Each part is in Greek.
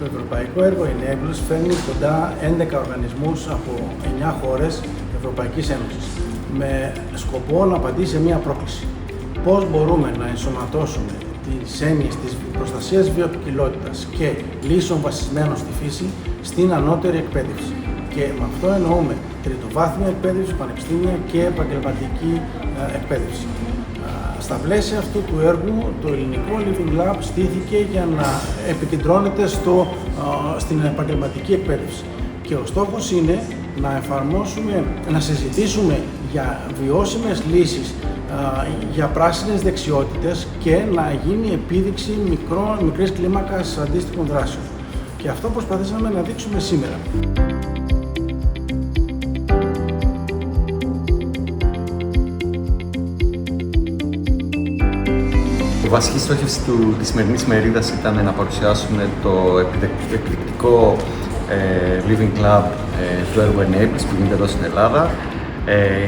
Το ευρωπαϊκό έργο Enablers φέρνει κοντά 11 οργανισμούς από 9 χώρες Ευρωπαϊκής Ένωσης με σκοπό να απαντήσει σε μία πρόκληση. Πώς μπορούμε να ενσωματώσουμε τις έννοιες της προστασίας βιοποικιλότητας και λύσεων βασισμένων στη φύση στην ανώτερη εκπαίδευση. Και με αυτό εννοούμε τριτοβάθμια εκπαίδευση, πανεπιστήμια και επαγγελματική εκπαίδευση. Στα πλαίσια αυτού του έργου, το ελληνικό Living Lab στήθηκε για να επικεντρώνεται στην επαγγελματική εκπαίδευση. Και ο στόχος είναι να συζητήσουμε για βιώσιμες λύσεις, για πράσινες δεξιότητες και να γίνει επίδειξη μικρής κλίμακας αντίστοιχων δράσεων. Και αυτό προσπαθήσαμε να δείξουμε σήμερα. Η βασική στόχευση της σημερινής μερίδας ήταν να παρουσιάσουμε το εκπληκτικό Living Lab του έργου Enablers που γίνεται εδώ στην Ελλάδα.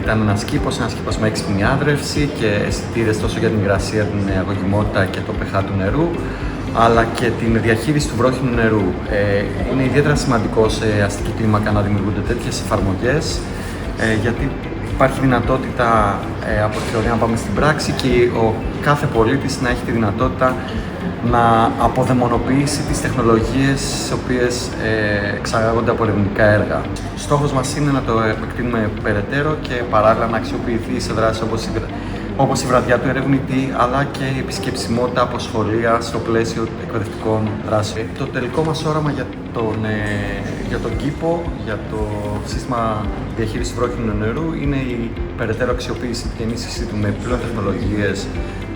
Ήταν ένα σκήπος με έξυπνη άδρευση και αισθητήρες τόσο για την υγρασία, την αγωγημότητα και το pH του νερού, αλλά και την διαχείριση του βρόχινου νερού. Είναι ιδιαίτερα σημαντικό σε αστική κλίμακα να δημιουργούνται τέτοιες εφαρμογές, γιατί υπάρχει δυνατότητα από τη θεωρία να πάμε στην πράξη και ο κάθε πολίτης να έχει τη δυνατότητα να αποδαιμονοποιήσει τις τεχνολογίες τις οποίες εξαγάγονται από ερευνητικά έργα. Στόχος μας είναι να το επεκτείνουμε περαιτέρω και παράλληλα να αξιοποιηθεί σε δράσεις όπως η βραδιά του ερευνητή, αλλά και η επισκεψιμότητα από σχολεία στο πλαίσιο εκπαιδευτικών δράσεων. Το τελικό μας όραμα για τον κήπο, για το σύστημα διαχείρισης βρόχινου νερού, είναι η περαιτέρω αξιοποίηση και ενίσχυση του με επιπλέον τεχνολογίες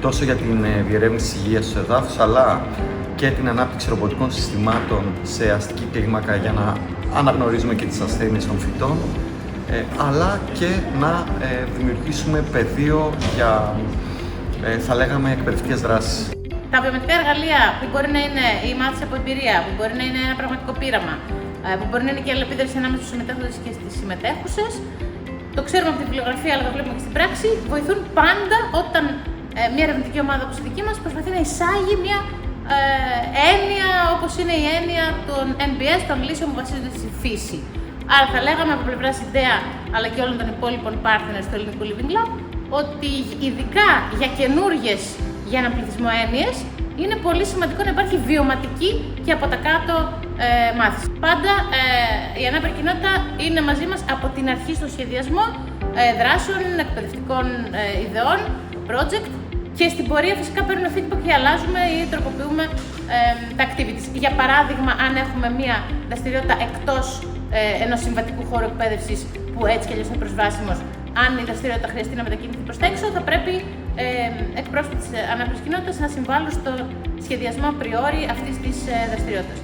τόσο για την διερεύνηση της υγείας στους εδάφους, αλλά και την ανάπτυξη ρομποτικών συστημάτων σε αστική κλίμακα για να αναγνωρίζουμε και τις ασθένειες των φυτών, αλλά και να δημιουργήσουμε πεδίο για, θα λέγαμε, εκπαιδευτικές δράσεις. Τα βιομετρικά εργαλεία που μπορεί να είναι η μάθηση από εμπειρία, που μπορεί να είναι ένα πραγματικό πείραμα, που μπορεί να είναι και η αλληλεπίδραση ανάμεσα στους συμμετέχοντες και στις συμμετέχουσες, το ξέρουμε από τη βιβλιογραφία αλλά το βλέπουμε και στην πράξη, βοηθούν πάντα όταν μια ερευνητική ομάδα όπως η δική μας προσπαθεί να εισάγει μια έννοια όπως είναι η έννοια των NBS, των λύσεων που βασίζονται στη φύση. Άρα θα λέγαμε από πλευράς ιδέα αλλά και όλων των υπόλοιπων partners του ελληνικού Living Lab ότι ειδικά για καινούργιες για έναν πληθυσμό έννοιες είναι πολύ σημαντικό να υπάρχει βιωματική και από τα κάτω μάθηση. Πάντα η ανάπηρη κοινότητα είναι μαζί μας από την αρχή στο σχεδιασμό δράσεων, εκπαιδευτικών ιδεών, project και στην πορεία φυσικά παίρνουμε feedback και αλλάζουμε ή τροποποιούμε τα activities. Για παράδειγμα, αν έχουμε μία δραστηριότητα εκτός ενός συμβατικού χώρου εκπαίδευσης που έτσι κι αλλιώς είναι προσβάσιμος, αν η δραστηριότητα χρειαστεί να μετακινηθεί προς τα έξω, θα πρέπει εκπρόσωποι της ανάπηρης κοινότητας να συμβάλλουν στο σχεδιασμό a priori αυτής της δραστηριότητας.